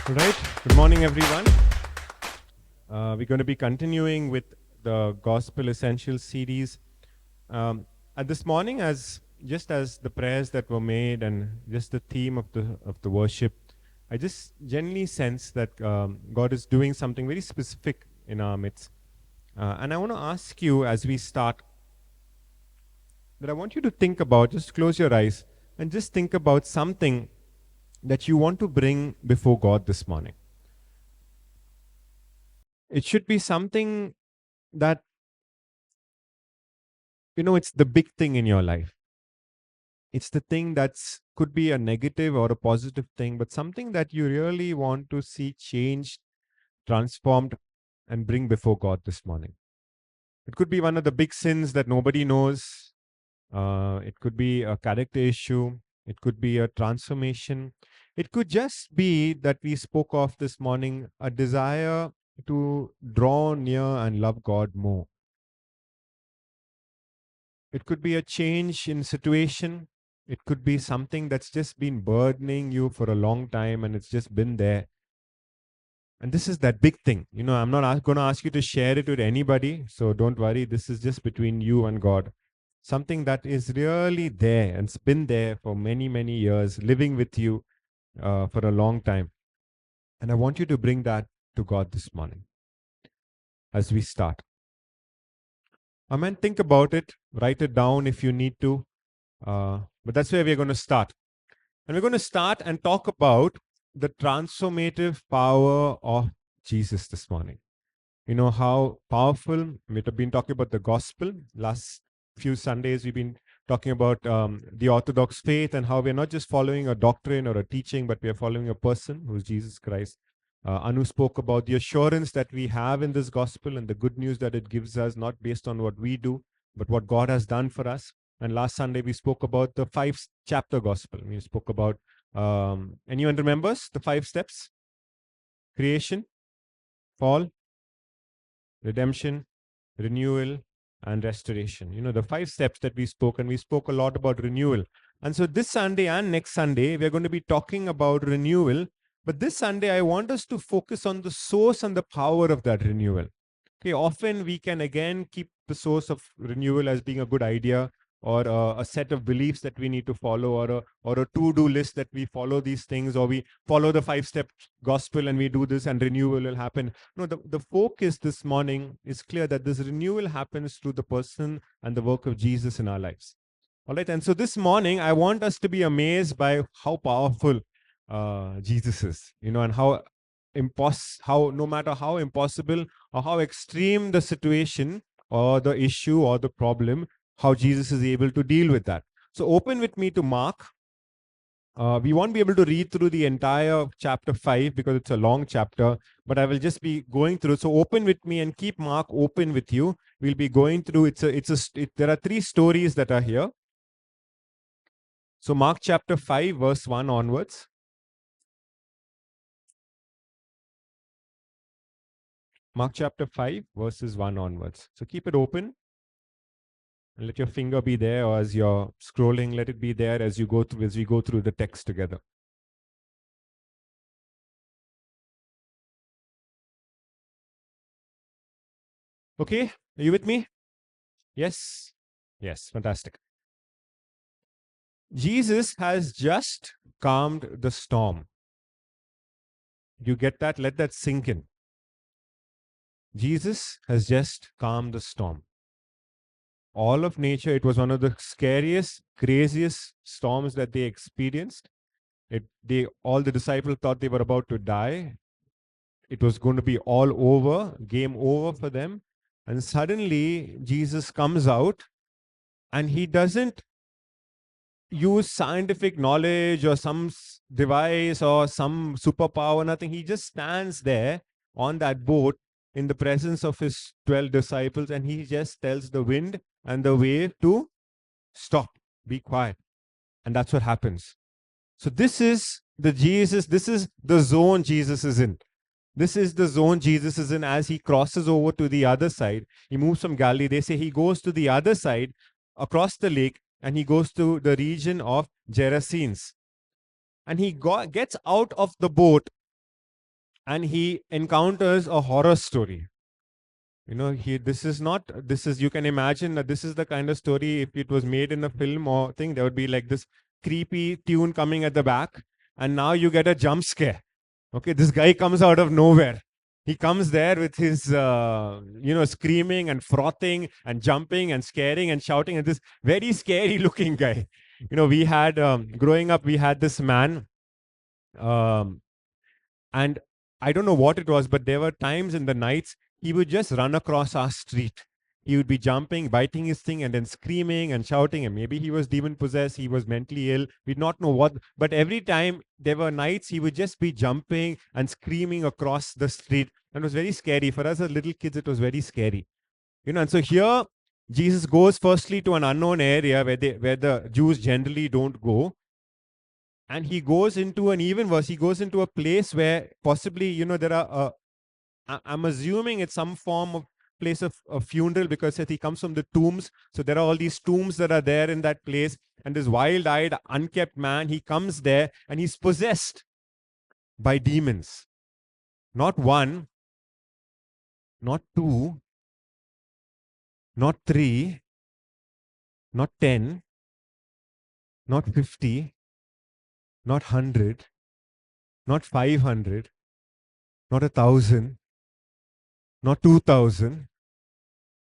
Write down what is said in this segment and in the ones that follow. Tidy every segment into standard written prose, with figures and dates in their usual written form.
Right. Good morning, everyone. We're going to be continuing with the Gospel Essentials series. And this morning, as just as the prayers that were made and just the theme of the worship, I just genuinely sense that God is doing something very specific in our midst. And I want to ask you as we start that I want you to think about, just close your eyes and just think about something that you want to bring before God this morning. It should be something that, it's the big thing in your life. It's the thing that's could be a negative or a positive thing, but something that you really want to see changed, transformed, and bring before God this morning. It could be one of the big sins that nobody knows. It could be a character issue. It could be a transformation. It could just be that we spoke of this morning, a desire to draw near and love God more. It could be a change in situation. It could be something that's just been burdening you for a long time and it's just been there. And this is that big thing. I'm not going to ask you to share it with anybody. So don't worry. This is just between you and God. Something that is really there and it's been there for many, many years, living with you for a long time. And I want you to bring that to God this morning as we start. Amen. Think about it. Write it down if you need to. But that's where we're going to start. And we're going to start and talk about the transformative power of Jesus this morning. You know how powerful, we've been talking about the gospel. Last few Sundays, we've been talking about the Orthodox faith and how we're not just following a doctrine or a teaching, but we are following a person who's Jesus Christ. Anu spoke about the assurance that we have in this gospel and the good news that it gives us, not based on what we do, but what God has done for us. And last Sunday, we spoke about the 5-chapter gospel. We spoke about, anyone remembers the 5 steps? Creation, fall, redemption, renewal, and restoration. The 5 steps that we spoke, and we spoke a lot about renewal. And so this Sunday and next Sunday, we're going to be talking about renewal. But this Sunday, I want us to focus on the source and the power of that renewal. Okay, often we can again keep the source of renewal as being a good idea, or a set of beliefs that we need to follow, or a to-do list that we follow these things, or we follow the 5-step gospel and we do this and renewal will happen. No, the focus this morning is clear that this renewal happens through the person and the work of Jesus in our lives. All right, and so this morning I want us to be amazed by how powerful Jesus is, and how no matter how impossible or how extreme the situation or the issue or the problem, how Jesus is able to deal with that. So open with me to Mark. We won't be able to read through the entire chapter 5 because it's a long chapter, but I will just be going through. So open with me and keep Mark open with you. We'll be going through. There are 3 stories that are here. So Mark chapter 5, verse 1 onwards. Mark chapter 5, verses 1 onwards. So keep it open. And let your finger be there, or as you're scrolling, let it be there as we go through the text together. Okay, are you with me? Yes? Yes, fantastic. Jesus has just calmed the storm. You get that? Let that sink in. Jesus has just calmed the storm. All of nature, it was one of the scariest, craziest storms that they experienced. All the disciples thought they were about to die. It was going to be all over, game over for them. And suddenly, Jesus comes out and he doesn't use scientific knowledge or some device or some superpower, nothing. He just stands there on that boat in the presence of his 12 disciples and he just tells the wind and the wave to stop, be quiet. And that's what happens. So this is the zone Jesus is in. This is the zone Jesus is in as he crosses over to the other side. He moves from Galilee. They say he goes to the other side across the lake and he goes to the region of Gerasenes. And he gets out of the boat and he encounters a horror story. You can imagine that this is the kind of story, if it was made in a film or thing, there would be like this creepy tune coming at the back, and now you get a jump scare. Okay, this guy comes out of nowhere. He comes there with his, screaming and frothing and jumping and scaring and shouting, and this very scary looking guy. We had, growing up, we had this man, um, and I don't know what it was, but there were times in the nights he would just run across our street. He would be jumping, biting his thing, and then screaming and shouting. And maybe he was demon possessed, he was mentally ill. We did not know what. But every time there were nights, he would just be jumping and screaming across the street. And it was very scary. For us as little kids, it was very scary. And so here, Jesus goes firstly to an unknown area where the Jews generally don't go, and he goes into an even worse. He goes into a place where possibly, there are, I'm assuming it's some form of place of a funeral, because he comes from the tombs. So there are all these tombs that are there in that place. And this wild-eyed, unkept man, he comes there and he's possessed by demons. Not one, not two, not three, not 10, not 50, not 100, not 500, not 1,000, not 2,000,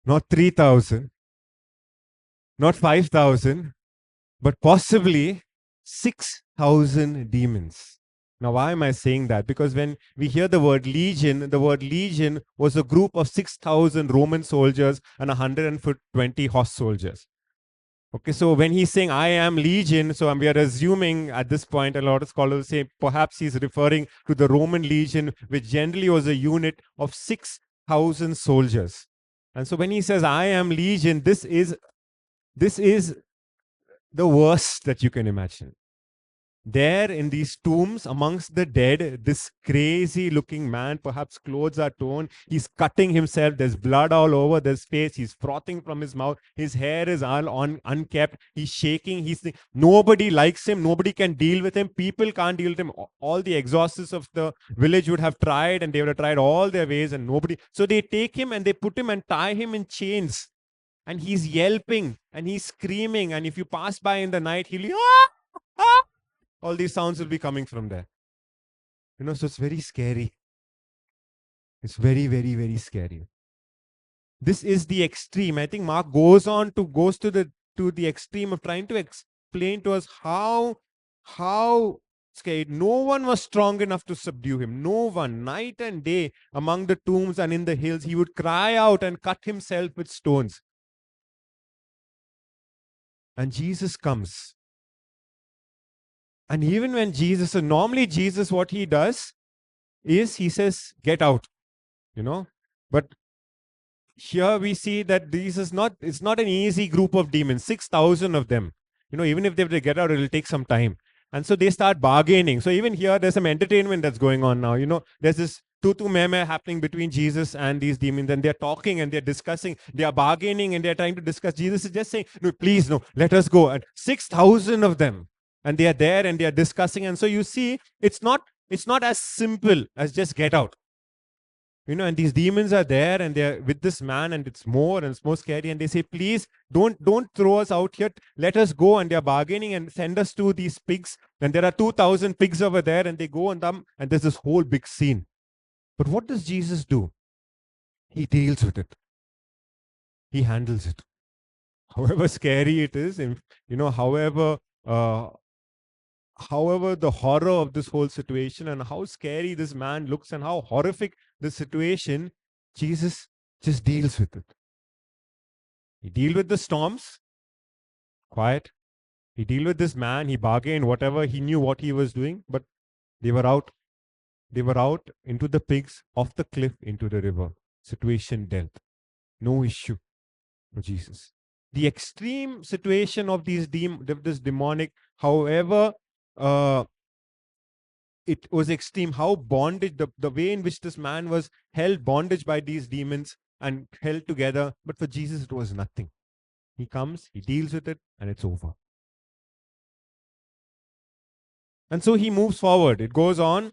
not 3,000, not 5,000, but possibly 6,000 demons. Now, why am I saying that? Because when we hear the word legion was a group of 6,000 Roman soldiers and 120 horse soldiers. Okay, so when he's saying, I am legion, so we are assuming at this point, a lot of scholars say perhaps he's referring to the Roman legion, which generally was a unit of 6,000 soldiers. And so when he says, I am legion, this is the worst that you can imagine. There in these tombs amongst the dead, this crazy looking man, perhaps clothes are torn, he's cutting himself, there's blood all over his face, he's frothing from his mouth, his hair is all unkept, he's shaking, nobody likes him, nobody can deal with him, people can't deal with him. All the exorcists of the village would have tried, and they would have tried all their ways, and nobody. So they take him and they put him and tie him in chains, and he's yelping and he's screaming, and if you pass by in the night, he'll be, ah, ah, all these sounds will be coming from there. So it's very scary. It's very, very, very scary. This is the extreme. I think Mark goes to the extreme of trying to explain to us how scared. No one was strong enough to subdue him. No one. Night and day among the tombs and in the hills, he would cry out and cut himself with stones. And Jesus comes. And even when normally Jesus, what he does is he says, get out, But here we see that it's not an easy group of demons, 6,000 of them. Even if they have to get out, it'll take some time. And so they start bargaining. So even here, there's some entertainment that's going on now. There's this tutu meme happening between Jesus and these demons, and they're talking and they're discussing, they are bargaining and they're trying to discuss. Jesus is just saying, no, please, no, let us go. And 6,000 of them. And they are there and they are discussing. And so you see, it's not as simple as just get out. And these demons are there and they're with this man, and it's more scary. And they say, please don't throw us out here. Let us go. And they're bargaining and send us to these pigs. And there are 2,000 pigs over there, and they go on them, and there's this whole big scene. But what does Jesus do? He deals with it. He handles it. However scary it is, however the horror of this whole situation and how scary this man looks and how horrific the situation, Jesus just deals with it. He deals with the storms, quiet. He deals with this man, he bargained whatever, he knew what he was doing, but they were out. They were out into the pigs, off the cliff, into the river. Situation dealt. No issue for Jesus. The extreme situation of this demonic, however, it was extreme, how bondage, the way in which this man was held bondage by these demons and held together. But for Jesus, it was nothing. He comes, he deals with it, and it's over. And so he moves forward. It goes on.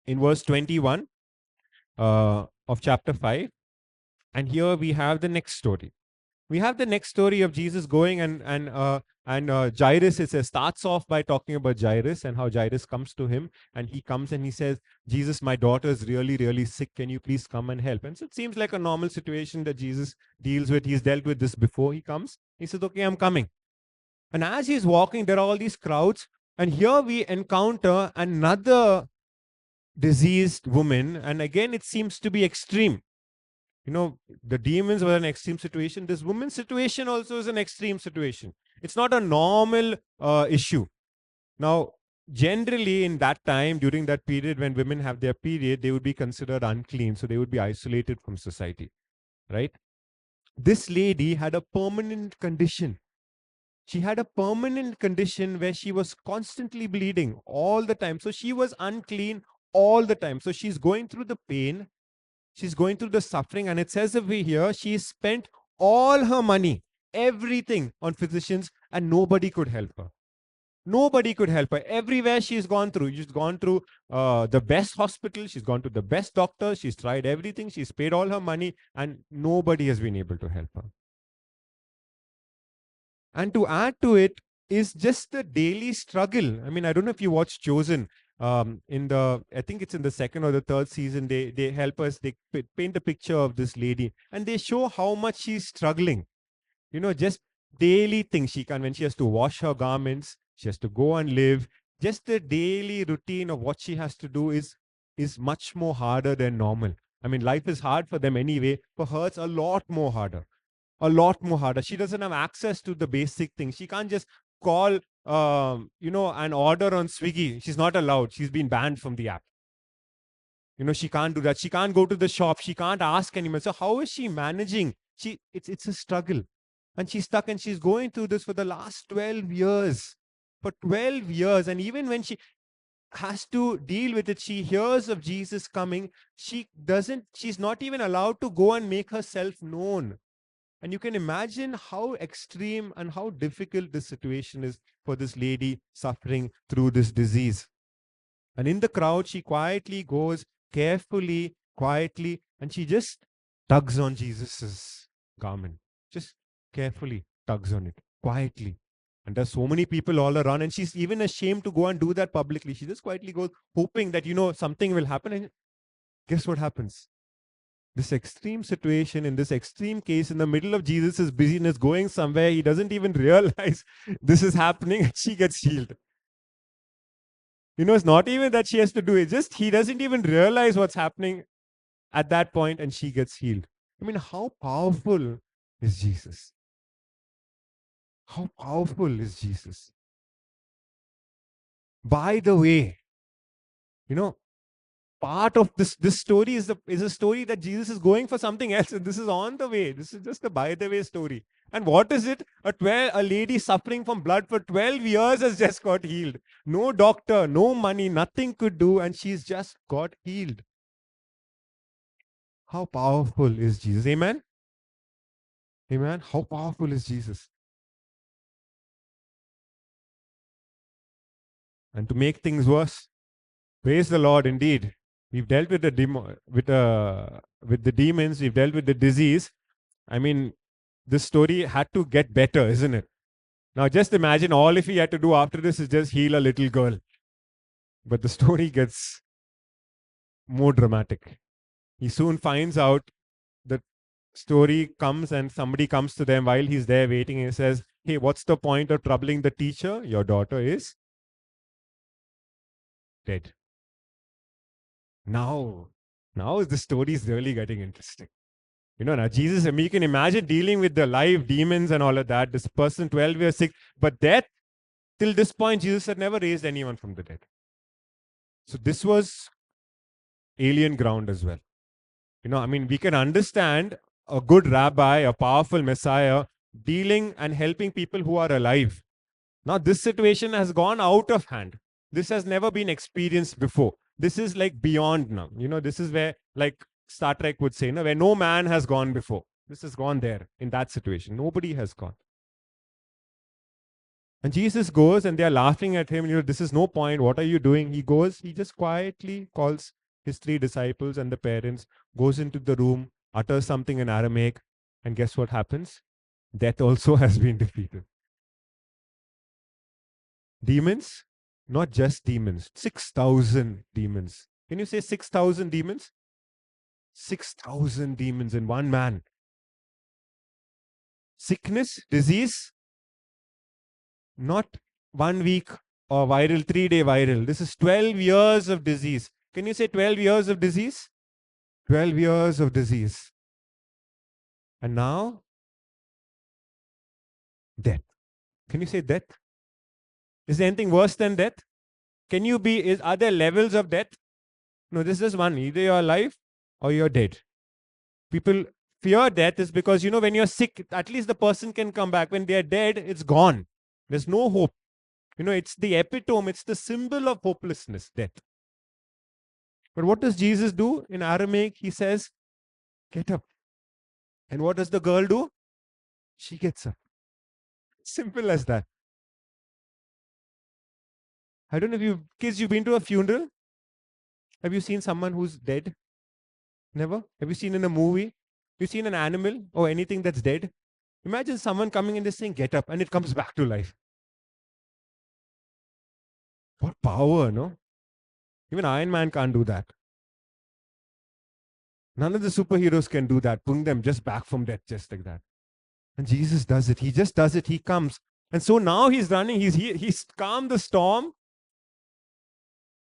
in verse 21 of chapter 5. And here we have the next story. We have the next story of Jesus going and Jairus. It says, starts off by talking about Jairus and how Jairus comes to him, and he comes and he says, Jesus, my daughter is really, really sick. Can you please come and help? And so it seems like a normal situation that Jesus deals with. He's dealt with this before. He comes. He says, okay, I'm coming. And as he's walking, there are all these crowds. And here we encounter another diseased woman. And again, it seems to be extreme. You know, the demons were an extreme situation. This woman's situation also is an extreme situation. It's not a normal issue. Now, generally in that time, during that period when women have their period, they would be considered unclean. So they would be isolated from society, right? This lady had a permanent condition. She had a permanent condition where she was constantly bleeding all the time. So she was unclean all the time. So she's going through the pain. She's going through the suffering, and it says over here, she spent all her money, everything on physicians, and nobody could help her. Nobody could help her. Everywhere she's gone through, the best hospital, she's gone to the best doctor, she's tried everything, she's paid all her money, and nobody has been able to help her. And to add to it is just the daily struggle. I mean, I don't know if you watched Chosen. I think it's in the second or the third season, they help us, they paint a picture of this lady and they show how much she's struggling. You know, just daily things when she has to wash her garments, she has to go and live. Just the daily routine of what she has to do is much more harder than normal. I mean, life is hard for them anyway. For her, it's a lot more harder. A lot more harder. She doesn't have access to the basic things. She can't just call an order on Swiggy. She's not allowed. She's been banned from the app. You know, she can't do that. She can't go to the shop. She can't ask anyone. So how is she managing? It's a struggle. And she's stuck and she's going through this for the last 12 years. For 12 years. And even when she has to deal with it, she hears of Jesus coming. She's not even allowed to go and make herself known. And you can imagine how extreme and how difficult this situation is for this lady suffering through this disease. And in the crowd, she quietly goes, carefully, quietly, and she just tugs on Jesus's garment. Just carefully tugs on it, quietly. And there's so many people all around, and she's even ashamed to go and do that publicly. She just quietly goes, hoping that, something will happen. And guess what happens? This extreme situation, in this extreme case, in the middle of Jesus's busyness, going somewhere, he doesn't even realize this is happening, and she gets healed. It's not even that she has to do it, just he doesn't even realize what's happening at that point, and she gets healed. I mean, how powerful is Jesus? How powerful is Jesus? By the way, part of this story is a story that Jesus is going for something else, and this is on the way. This is just a by the way story. And what is it? A lady suffering from blood for 12 years has just got healed. No doctor, no money, nothing could do, and she's just got healed. How powerful is Jesus? Amen? Amen? How powerful is Jesus? And to make things worse, praise the Lord, indeed. We've dealt with the demons. We've dealt with the disease. I mean, this story had to get better, isn't it? Now, just imagine all if he had to do after this is just heal a little girl. But the story gets more dramatic. He soon finds out the story comes and somebody comes to them while he's there waiting and says, hey, what's the point of troubling the teacher? Your daughter is dead. Now the story is really getting interesting. Now Jesus, you can imagine dealing with the live demons and all of that. This person 12 years sick, but death, till this point, Jesus had never raised anyone from the dead. So this was alien ground as well. We can understand a good rabbi, a powerful Messiah, dealing and helping people who are alive. Now this situation has gone out of hand. This has never been experienced before. This is like beyond now. This is where, like Star Trek would say, where no man has gone before. This has gone there in that situation. Nobody has gone. And Jesus goes and they're laughing at him. This is no point. What are you doing? He goes, he just quietly calls his three disciples and the parents, goes into the room, utters something in Aramaic, and guess what happens? Death also has been defeated. Demons, not just demons, 6,000 demons. Can you say 6,000 demons? 6,000 demons in one man. Sickness, disease, not 1 week or viral, 3-day viral. This is 12 years of disease. Can you say 12 years of disease? 12 years of disease. And now, death. Can you say death? Is there anything worse than death? Are there levels of death? No, this is one. Either you're alive or you're dead. People fear death is because, when you're sick, at least the person can come back. When they're dead, it's gone. There's no hope. It's the epitome, it's the symbol of hopelessness, death. But what does Jesus do? In Aramaic, he says, get up. And what does the girl do? She gets up. Simple as that. I don't know if you've been to a funeral? Have you seen someone who's dead? Never? Have you seen in a movie? Have you seen an animal or anything that's dead? Imagine someone coming in and saying, get up, and it comes back to life. What power, no? Even Iron Man can't do that. None of the superheroes can do that, bring them just back from death, just like that. And Jesus does it. He just does it. He comes. And so now he's running. He's calmed the storm.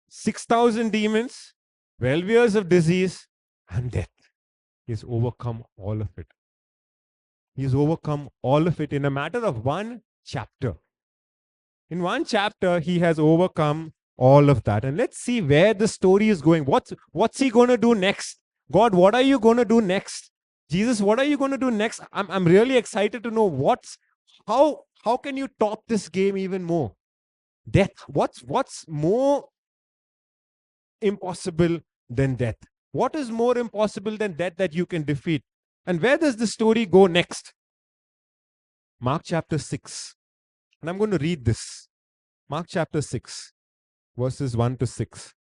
6,000 demons, 12 years of disease, and death. He's overcome all of it. He's overcome all of it in a matter of one chapter. In one chapter, he has overcome all of that. And let's see where the story is going. What's he going to do next? God, what are you going to do next? Jesus, what are you going to do next? I'm really excited to know how can you top this game even more? Death. What's more impossible than death? What is more impossible than death that you can defeat? And where does the story go next? Mark chapter 6. And I'm going to read this. Mark chapter 6, verses 1 to 6.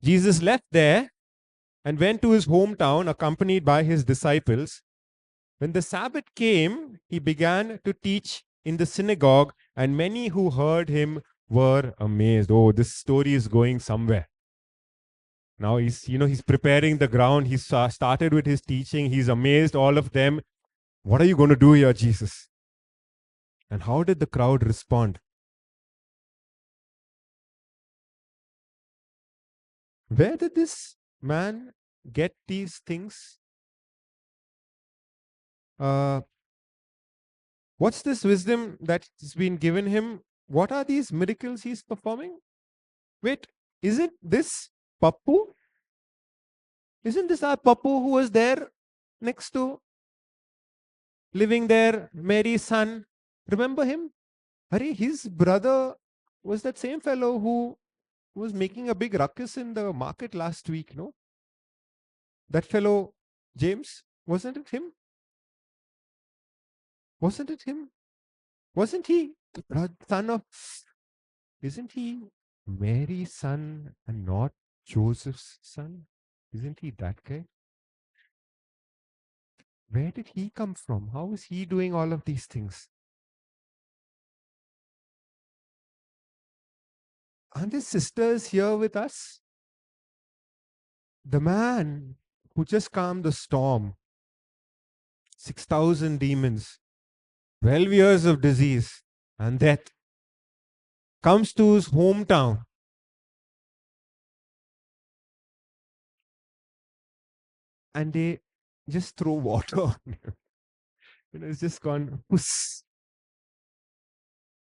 Jesus left there and went to his hometown accompanied by his disciples. When the Sabbath came, he began to teach in the synagogue, and many who heard him were amazed. Oh, this story is going somewhere. Now he's preparing the ground. He started with his teaching. He's amazed all of them. What are you going to do here, Jesus? And how did the crowd respond? Where did this man get these things? What's this wisdom that's been given him? What are these miracles he's performing? Wait, isn't this Pappu? Isn't this our Pappu who was there next to, living there, Mary's son? Remember him? Hurry, his brother was that same fellow who was making a big ruckus in the market last week, no? That fellow, James, wasn't it him? Wasn't it him? Wasn't he the son of, isn't he Mary's son and not Joseph's son? Isn't he that guy? Where did he come from? How is he doing all of these things? Aren't his sisters here with us? The man who just calmed the storm, 6,000 demons, 12 years of disease and death, comes to his hometown. And they just throw water on him. It's just gone, whoosh.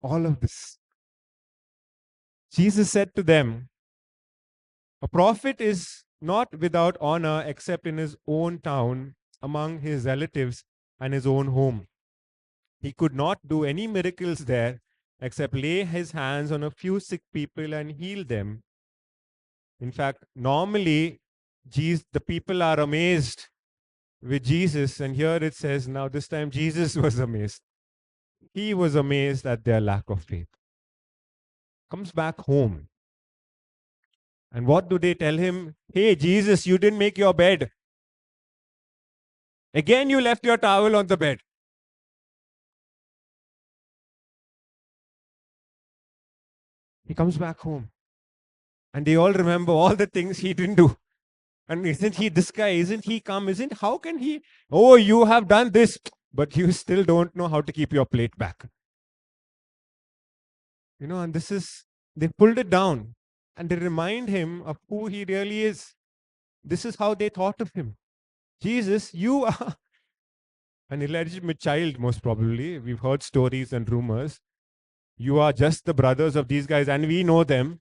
All of this. Jesus said to them, a prophet is not without honor except in his own town, among his relatives and his own home. He could not do any miracles there except lay his hands on a few sick people and heal them. In fact, normally, the people are amazed with Jesus, and here it says, now this time Jesus was amazed. He was amazed at their lack of faith. Comes back home. And what do they tell him? Hey, Jesus, you didn't make your bed. Again, you left your towel on the bed. He comes back home. And they all remember all the things he didn't do. And isn't he this guy? Isn't he come? How can he? Oh, you have done this, but you still don't know how to keep your plate back. And they pulled it down and they remind him of who he really is. This is how they thought of him. Jesus, you are an illegitimate child, most probably. We've heard stories and rumors. You are just the brothers of these guys, and we know them.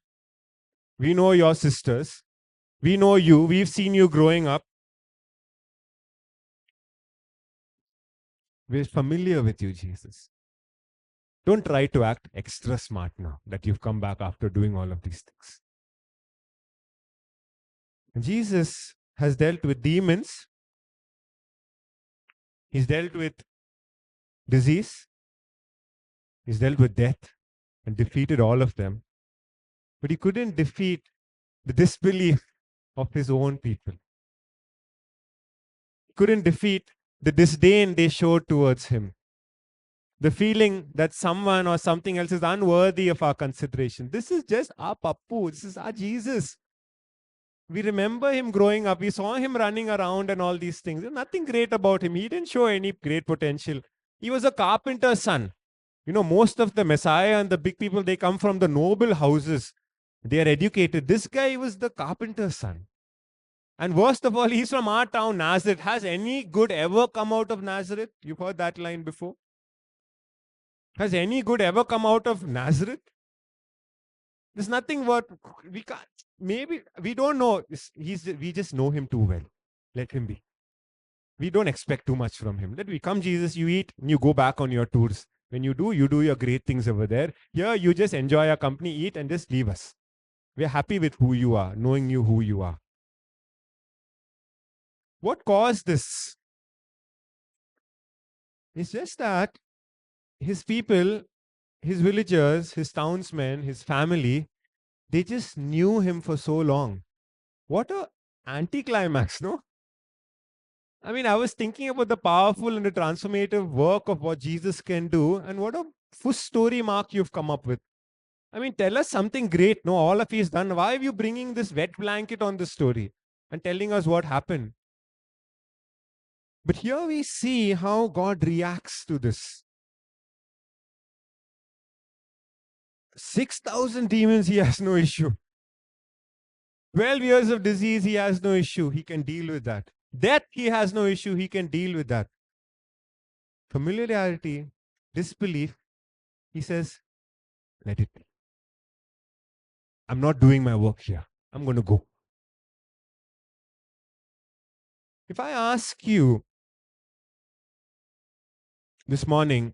We know your sisters. We know you. We've seen you growing up. We're familiar with you, Jesus. Don't try to act extra smart now that you've come back after doing all of these things. Jesus has dealt with demons. He's dealt with disease. He's dealt with death and defeated all of them. But he couldn't defeat the disbelief of his own people. He couldn't defeat the disdain they showed towards him. The feeling that someone or something else is unworthy of our consideration. This is just our Pappu. This is our Jesus. We remember him growing up. We saw him running around and all these things. There's nothing great about him. He didn't show any great potential. He was a carpenter's son. Most of the Messiah and the big people, they come from the noble houses. They are educated. This guy was the carpenter's son. And worst of all, he's from our town, Nazareth. Has any good ever come out of Nazareth? You've heard that line before. Has any good ever come out of Nazareth? There's nothing worth. We can't. Maybe we don't know. We just know him too well. Let him be. We don't expect too much from him. Let me come, Jesus. You eat and you go back on your tours. When you do your great things over there. Here, you just enjoy our company, eat, and just leave us. We're happy with who you are, knowing you who you are. What caused this? It's just that his people, his villagers, his townsmen, his family, they just knew him for so long. What a anticlimax, no? I mean, I was thinking about the powerful and the transformative work of what Jesus can do, and what a fuss story, Mark, you've come up with. I mean, tell us something great. No, all of he's done. Why are you bringing this wet blanket on the story and telling us what happened? But here we see how God reacts to this. 6,000 demons, he has no issue. 12 years of disease, he has no issue. He can deal with that. Death, he has no issue. He can deal with that. Familiarity, disbelief, he says, let it be. I'm not doing my work here. I'm going to go. If I ask you this morning,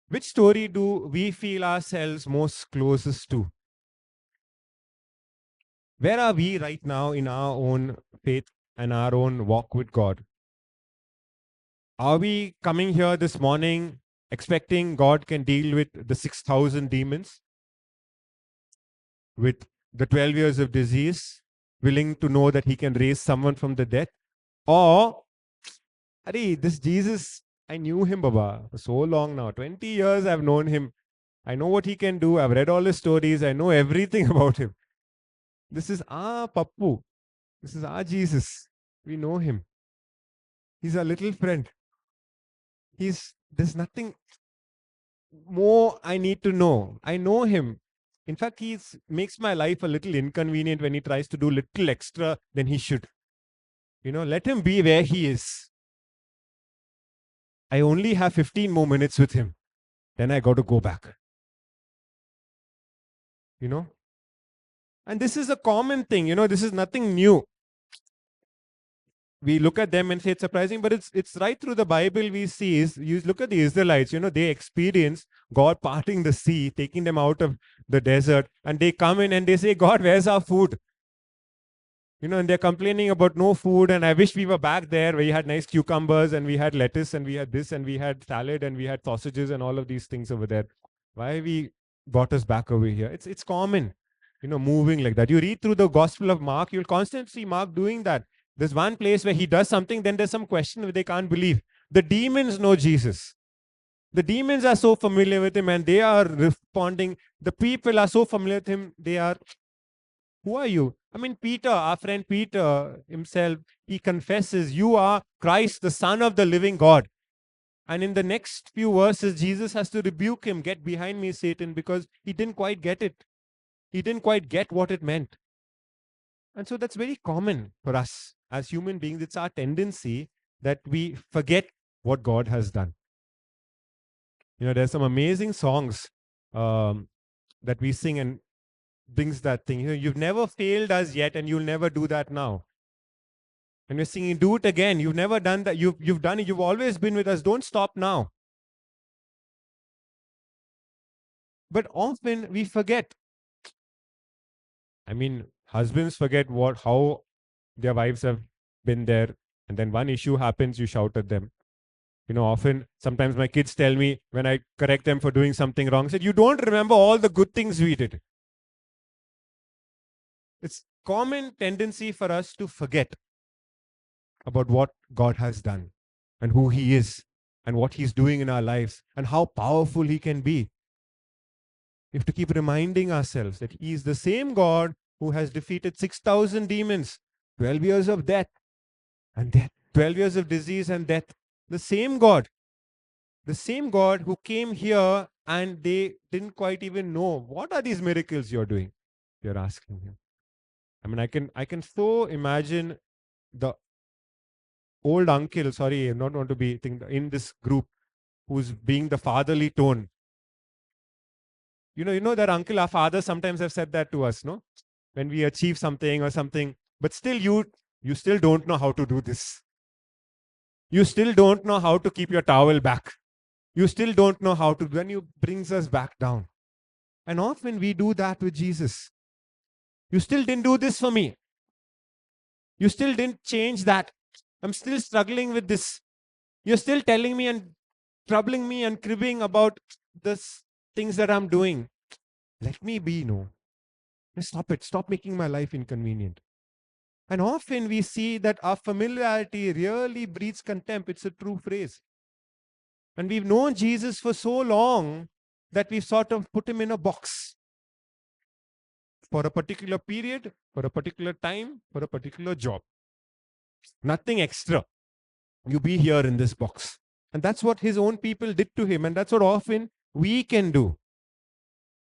which story do we feel ourselves most closest to? Where are we right now in our own faith and our own walk with God? Are we coming here this morning expecting God can deal with the 6,000 demons? With the 12 years of disease, willing to know that he can raise someone from the dead? Or, this Jesus, I knew him, Baba, for so long now. 20 years I've known him. I know what he can do. I've read all his stories. I know everything about him. This is our Pappu. This is our Jesus. We know him. He's our little friend. There's nothing more I need to know. I know him. In fact, he makes my life a little inconvenient when he tries to do little extra than he should. Let him be where he is. I only have 15 more minutes with him. Then I got to go back. And this is a common thing. This is nothing new. We look at them and say it's surprising, but it's right through the Bible we see is, you look at the Israelites, they experience God parting the sea, taking them out of the desert, and they come in and they say, God, where's our food? And they're complaining about no food, and I wish we were back there where we had nice cucumbers and we had lettuce and we had this and we had salad and we had sausages and all of these things over there. Why we brought us back over here? It's common. moving like that. You read through the Gospel of Mark, you'll constantly see Mark doing that. There's one place where he does something, then there's some question where they can't believe. The demons know Jesus. The demons are so familiar with him and they are responding. The people are so familiar with him. They are, who are you? I mean, Peter, our friend Peter himself, he confesses, you are Christ, the Son of the living God. And in the next few verses, Jesus has to rebuke him, get behind me, Satan, because he didn't quite get it. He didn't quite get what it meant. And so that's very common for us as human beings. It's our tendency that we forget what God has done. There's some amazing songs that we sing and brings that thing. You've never failed us yet, and you'll never do that now. And we're singing, do it again. You've never done that. You've done it. You've always been with us. Don't stop now. But often we forget. I mean, husbands forget how their wives have been there, and then one issue happens, you shout at them. Sometimes my kids tell me when I correct them for doing something wrong, said, you don't remember all the good things we did. It's common tendency for us to forget about what God has done and who He is and what He's doing in our lives and how powerful He can be. We have to keep reminding ourselves that He is the same God who has defeated 6,000 demons, 12 years of death and death, 12 years of disease and death. The same God who came here and they didn't quite even know, what are these miracles you're doing? You're asking Him. I mean, I can so imagine the old uncle, sorry, I not want to be in this group, who's being the fatherly tone. You know that uncle, our fathers sometimes have said that to us, no? When we achieve something or something, but still you still don't know how to do this. You still don't know how to keep your towel back. You still don't know how to, then you brings us back down. And often we do that with Jesus. You still didn't do this for me. You still didn't change that. I'm still struggling with this. You're still telling me and troubling me and cribbing about this things that I'm doing. Let me be, no. Stop it. Stop making my life inconvenient. And often we see that our familiarity really breeds contempt. It's a true phrase. And we've known Jesus for so long that we've sort of put him in a box for a particular period, for a particular time, for a particular job. Nothing extra. You be here in this box. And that's what his own people did to him. And that's what often we can do.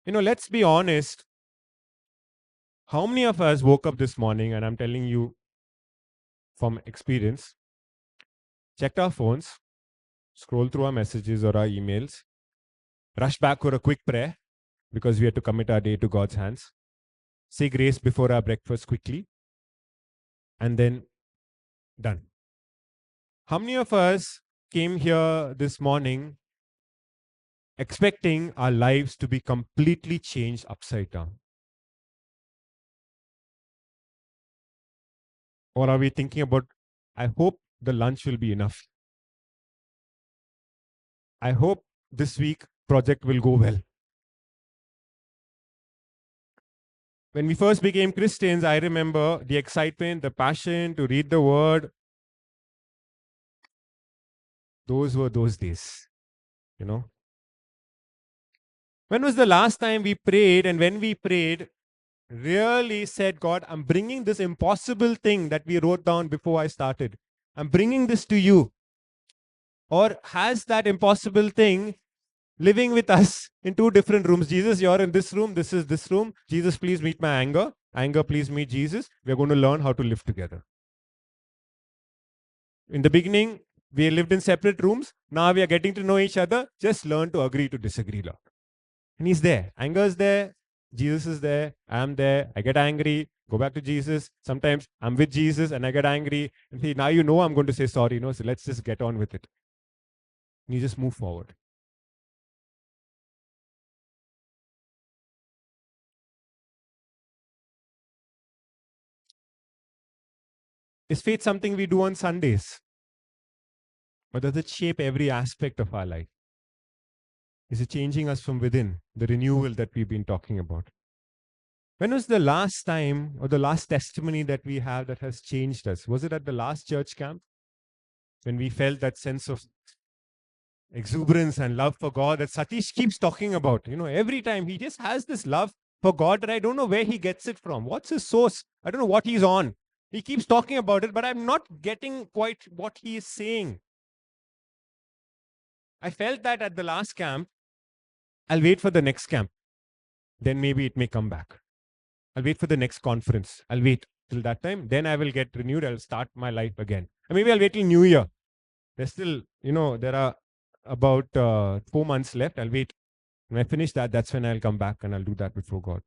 Let's be honest. How many of us woke up this morning, and I'm telling you from experience, checked our phones, scroll through our messages or our emails, rush back for a quick prayer because we had to commit our day to God's hands, say grace before our breakfast quickly, and then done. How many of us came here this morning expecting our lives to be completely changed upside down? Or are we thinking about, I hope the lunch will be enough? I hope this week project will go well. When we first became Christians, I remember the excitement, the passion to read the word. Those were those days, When was the last time we prayed, and when we prayed, really said, God, I'm bringing this impossible thing that we wrote down before I started. I'm bringing this to you. Or has that impossible thing living with us in two different rooms? Jesus, you're in this room. This is this room. Jesus, please meet my anger. Anger, please meet Jesus. We're going to learn how to live together. In the beginning, we lived in separate rooms. Now we are getting to know each other. Just learn to agree to disagree, Lord. And He's there. Anger is there. Jesus is there. I'm there. I get angry. Go back to Jesus. Sometimes I'm with Jesus and I get angry. And see, now I'm going to say sorry. So let's just get on with it. And you just move forward. Is faith something we do on Sundays? Or does it shape every aspect of our life? Is it changing us from within, the renewal that we've been talking about? When was the last time or the last testimony that we have that has changed us? Was it at the last church camp when we felt that sense of exuberance and love for God that Satish keeps talking about? Every time he just has this love for God that I don't know where he gets it from. What's his source? I don't know what he's on. He keeps talking about it, but I'm not getting quite what he is saying. I felt that at the last camp. I'll wait for the next camp. Then maybe it may come back. I'll wait for the next conference. I'll wait till that time. Then I will get renewed. I'll start my life again. And maybe I'll wait till New Year. There's still, there are about 4 months left. I'll wait. When I finish that, that's when I'll come back and I'll do that before God.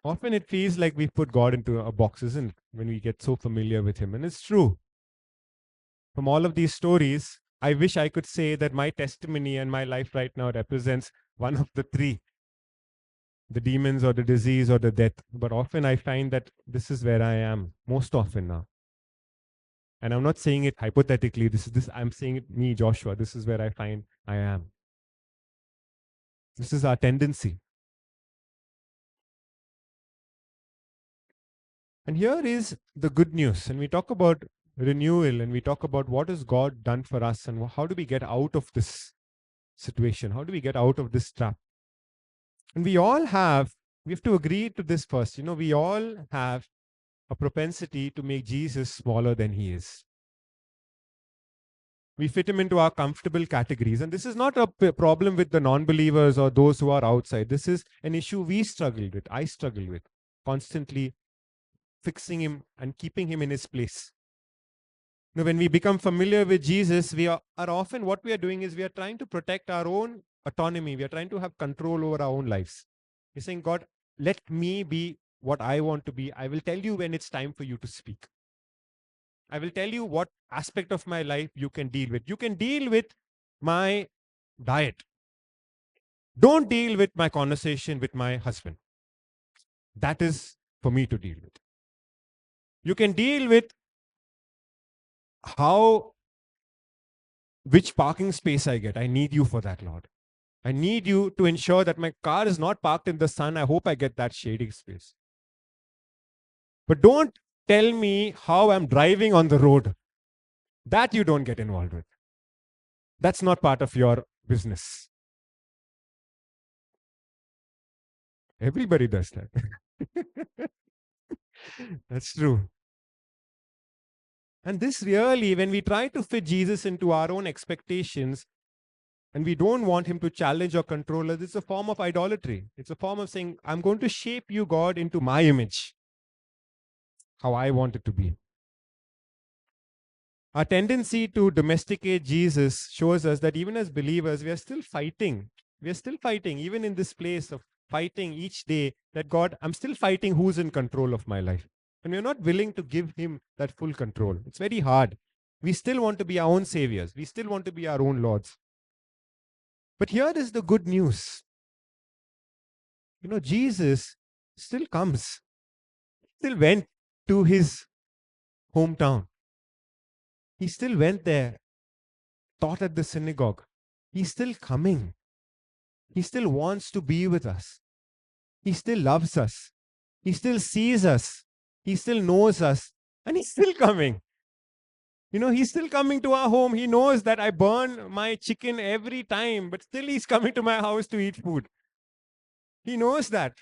Often it feels like we put God into a box, isn't it? When we get so familiar with Him. And it's true. From all of these stories, I wish I could say that my testimony and my life right now represents one of the three, the demons or the disease or the death. But often I find that this is where I am, most often now. And I'm not saying it hypothetically. I'm saying it me, Joshua. This is where I find I am. This is our tendency. And here is the good news. And we talk about renewal and we talk about what has God done for us and how do we get out of this situation? How do we get out of this trap? And we have to agree to this first. We all have a propensity to make Jesus smaller than He is. We fit Him into our comfortable categories. And this is not a problem with the non-believers or those who are outside. This is an issue we struggle with. I struggle with constantly fixing Him and keeping Him in His place. When we become familiar with Jesus, we are often what we are doing is we are trying to protect our own autonomy. We are trying to have control over our own lives. We're saying, God, let me be what I want to be. I will tell you when it's time for you to speak. I will tell you what aspect of my life you can deal with. You can deal with my diet. Don't deal with my conversation with my husband. That is for me to deal with. You can deal with which parking space I get. I need you for that, Lord. I need you to ensure that my car is not parked in the sun. I hope I get that shady space. But don't tell me how I'm driving on the road. That you don't get involved with. That's not part of your business. Everybody does that. That's true. And this really, when we try to fit Jesus into our own expectations, and we don't want Him to challenge or control us, it's a form of idolatry. It's a form of saying, I'm going to shape you, God, into my image, how I want it to be. Our tendency to domesticate Jesus shows us that even as believers, we are still fighting. We are still fighting, even in this place of fighting each day, that God, I'm still fighting who's in control of my life. And we're not willing to give Him that full control. It's very hard. We still want to be our own saviors. We still want to be our own lords. But here is the good news. Jesus still comes. Still went to His hometown. He still went there, taught at the synagogue. He's still coming. He still wants to be with us. He still loves us. He still sees us. He still knows us. And He's still coming. He's still coming to our home. He knows that I burn my chicken every time, but still He's coming to my house to eat food. He knows that.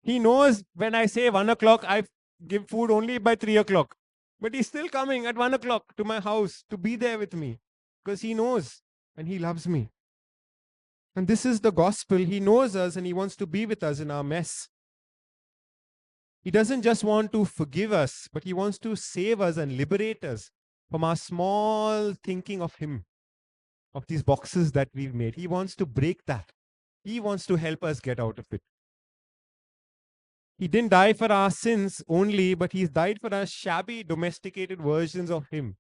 He knows when I say 1 o'clock, I give food only by 3 o'clock. But He's still coming at 1 o'clock to my house to be there with me because He knows and He loves me. And this is the gospel. He knows us and He wants to be with us in our mess. He doesn't just want to forgive us, but He wants to save us and liberate us from our small thinking of Him, of these boxes that we've made. He wants to break that. He wants to help us get out of it. He didn't die for our sins only, but He's died for our shabby, domesticated versions of Him.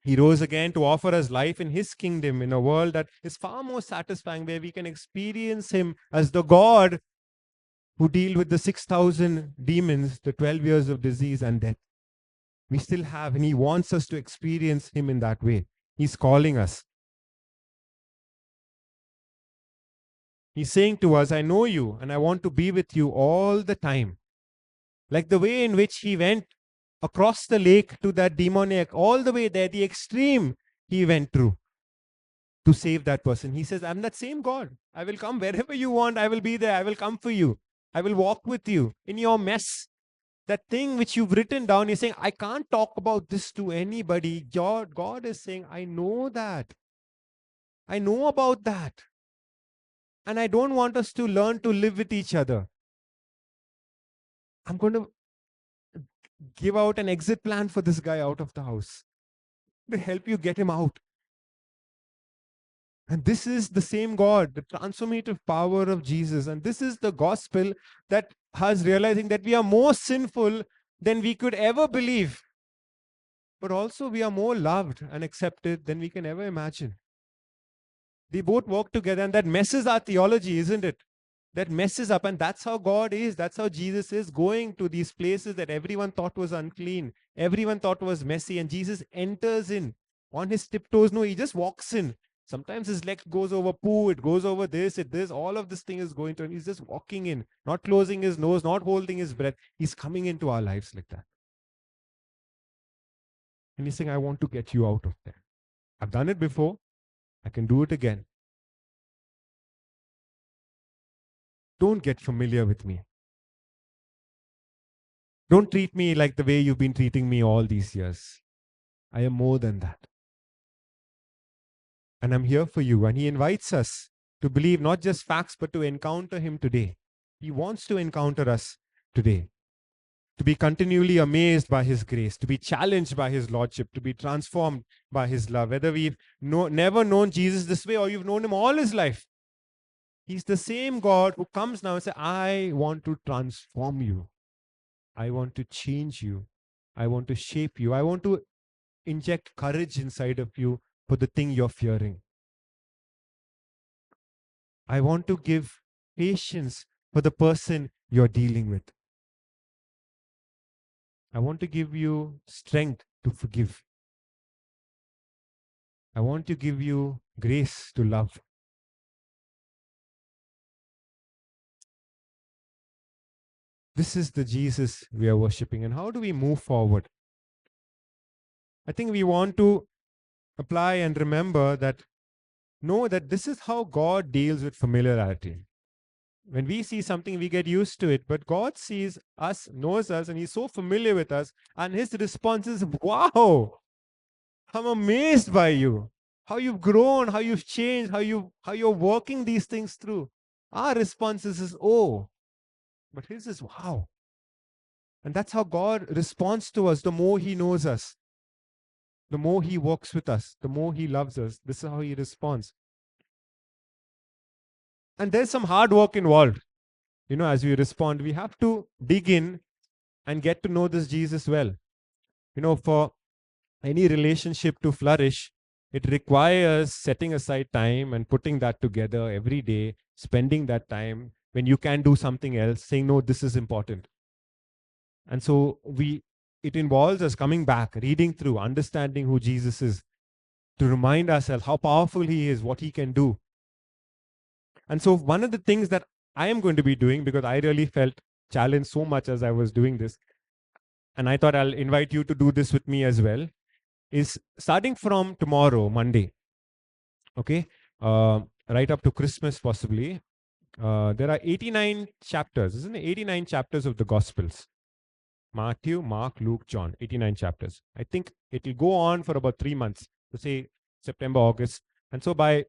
He rose again to offer us life in His kingdom, in a world that is far more satisfying, where we can experience Him as the God who deal with the 6,000 demons, the 12 years of disease and death. We still have, and He wants us to experience Him in that way. He's calling us. He's saying to us, I know you and I want to be with you all the time. Like the way in which he went across the lake to that demoniac, all the way there, the extreme he went through to save that person. He says, I'm that same God. I will come wherever you want. I will be there. I will come for you. I will walk with you in your mess. That thing which you've written down, you're saying, I can't talk about this to anybody. God is saying, I know that. I know about that. And I don't want us to learn to live with each other. I'm going to give out an exit plan for this guy out of the house to help you get him out. And this is the same God, the transformative power of Jesus. And this is the gospel that has realizing that we are more sinful than we could ever believe. But also we are more loved and accepted than we can ever imagine. They both work together, and that messes our theology, isn't it? That messes up, and that's how God is. That's how Jesus is, going to these places that everyone thought was unclean, everyone thought was messy, and Jesus enters in on his tiptoes. No, he just walks in. Sometimes his leg goes over poo, it goes over this, all of this thing is going to, and he's just walking in, not closing his nose, not holding his breath. He's coming into our lives like that. And he's saying, I want to get you out of there. I've done it before. I can do it again. Don't get familiar with me. Don't treat me like the way you've been treating me all these years. I am more than that. And I'm here for you. And he invites us to believe not just facts, but to encounter him today. He wants to encounter us today. To be continually amazed by his grace, to be challenged by his lordship, to be transformed by his love. Whether we've never known Jesus this way or you've known him all his life, he's the same God who comes now and says, I want to transform you. I want to change you. I want to shape you. I want to inject courage inside of you for the thing you're fearing. I want to give patience for the person you're dealing with. I want to give you strength to forgive. I want to give you grace to love. This is the Jesus we are worshipping. And how do we move forward? I think we want to apply and remember that, know that this is how God deals with familiarity. When we see something, we get used to it, but God sees us, knows us, and he's so familiar with us, and his response is, wow, I'm amazed by you, how you've grown, how you've changed, how you're working these things through. Our response is, oh, but his is, wow. And that's how God responds to us. The more he knows us, the more he walks with us, the more he loves us. This is how he responds. And there's some hard work involved. As we respond, we have to dig in and get to know this Jesus well. For any relationship to flourish, it requires setting aside time and putting that together every day, spending that time when you can do something else, saying, no, this is important. And so it involves us coming back, reading through, understanding who Jesus is, to remind ourselves how powerful he is, what he can do. And so one of the things that I am going to be doing, because I really felt challenged so much as I was doing this, and I thought I'll invite you to do this with me as well, is starting from tomorrow, Monday, okay, right up to Christmas possibly, there are 89 chapters, isn't it? 89 chapters of the Gospels. Matthew, Mark, Luke, John, 89 chapters. I think it will go on for about 3 months, to say September, August. And so by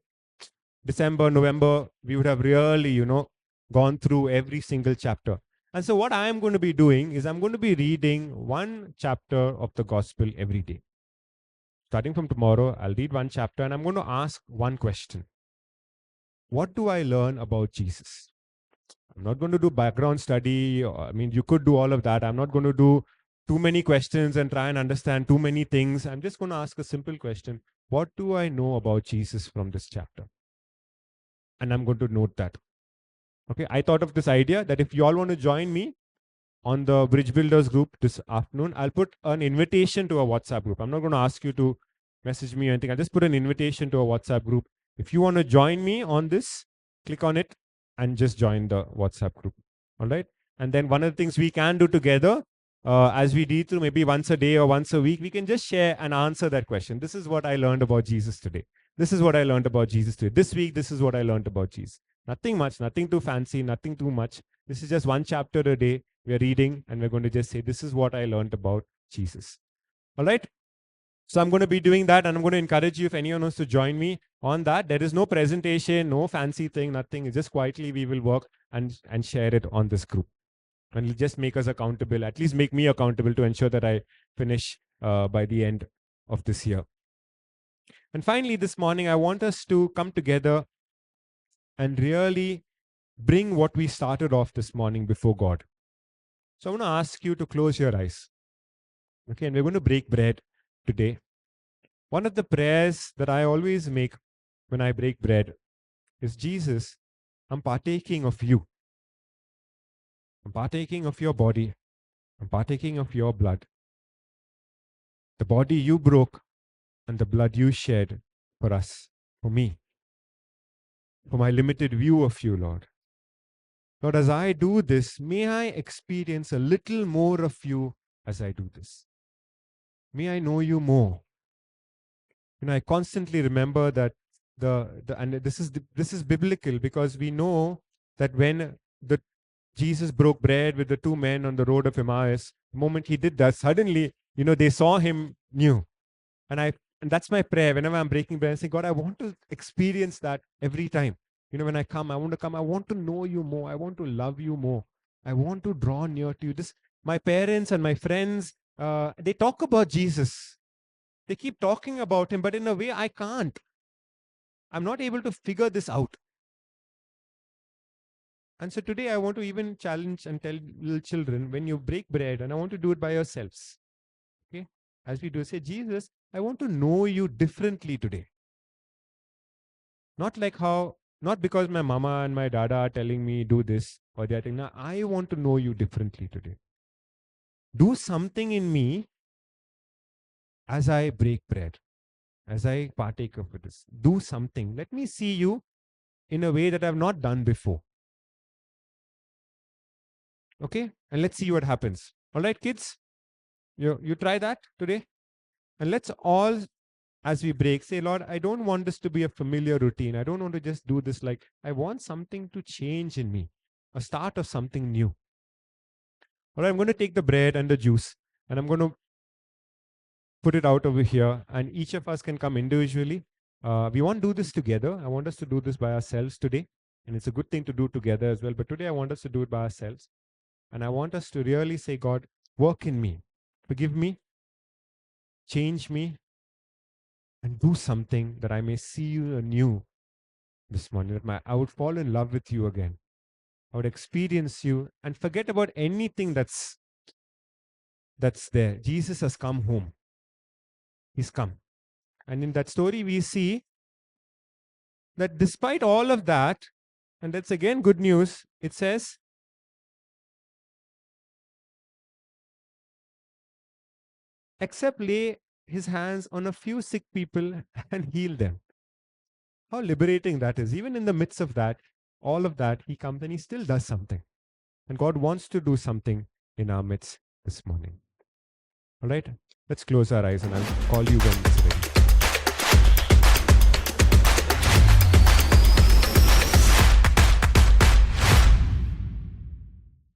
December, November, we would have really, gone through every single chapter. And so what I am going to be doing is I'm going to be reading one chapter of the gospel every day. Starting from tomorrow, I'll read one chapter and I'm going to ask one question. What do I learn about Jesus? I'm not going to do background study. You could do all of that. I'm not going to do too many questions and try and understand too many things. I'm just going to ask a simple question. What do I know about Jesus from this chapter? And I'm going to note that. Okay, I thought of this idea that if you all want to join me on the Bridge Builders group this afternoon, I'll put an invitation to a WhatsApp group. I'm not going to ask you to message me or anything. I'll just put an invitation to a WhatsApp group. If you want to join me on this, click on it and just join the WhatsApp group. All right. And then one of the things we can do together, as we read through, maybe once a day or once a week, we can just share and answer that question. This is what I learned about Jesus today. This is what I learned about Jesus today. This week, this is what I learned about Jesus. Nothing much, nothing too fancy, nothing too much. This is just one chapter a day. We're reading and we're going to just say, this is what I learned about Jesus. All right. So I'm going to be doing that, and I'm going to encourage you, if anyone wants to join me on that. There is no presentation, no fancy thing, nothing. It's just quietly we will work and share it on this group. And it'll just make us accountable, at least make me accountable to ensure that I finish by the end of this year. And finally, this morning, I want us to come together and really bring what we started off this morning before God. So I want to ask you to close your eyes. Okay, and we're going to break bread today. One of the prayers that I always make when I break bread is, Jesus, I'm partaking of you. I'm partaking of your body. I'm partaking of your blood. The body you broke and the blood you shed for us, for me, for my limited view of you, Lord. Lord, as I do this, may I experience a little more of you as I do this. May I know you more. I constantly remember that and this is biblical, because we know that when Jesus broke bread with the two men on the road of Emmaus, the moment he did that, suddenly, they saw him new. And that's my prayer. Whenever I'm breaking bread, I say, God, I want to experience that every time. When I come, I want to know you more. I want to love you more. I want to draw near to you. My parents and my friends, they talk about Jesus. They keep talking about him, but in a way I can't. I'm not able to figure this out. And so today I want to even challenge and tell little children, when you break bread, and I want to do it by yourselves. Okay? As we do, say, Jesus, I want to know you differently today. Not because my mama and my dada are telling me do this or that. No, I want to know you differently today. Do something in me as I break bread, as I partake of this. Do something. Let me see you in a way that I've not done before. Okay? And let's see what happens. All right, kids? You try that today? And let's all, as we break, say, Lord, I don't want this to be a familiar routine. I don't want to just do this. I want something to change in me, a start of something new. All right, I'm going to take the bread and the juice, and I'm going to put it out over here, and each of us can come individually. We won't do this together. I want us to do this by ourselves today. And it's a good thing to do together as well. But today I want us to do it by ourselves. And I want us to really say, God, work in me. Forgive me. Change me. And do something that I may see you anew this morning. That I would fall in love with you again. I would experience you and forget about anything that's there. Jesus has come home. He's come. And in that story, we see that despite all of that, and that's again good news, it says, except lay his hands on a few sick people and heal them. How liberating that is. Even in the midst of that, all of that, he comes and he still does something. And God wants to do something in our midst this morning. All right, let's close our eyes and I'll call you when it's ready.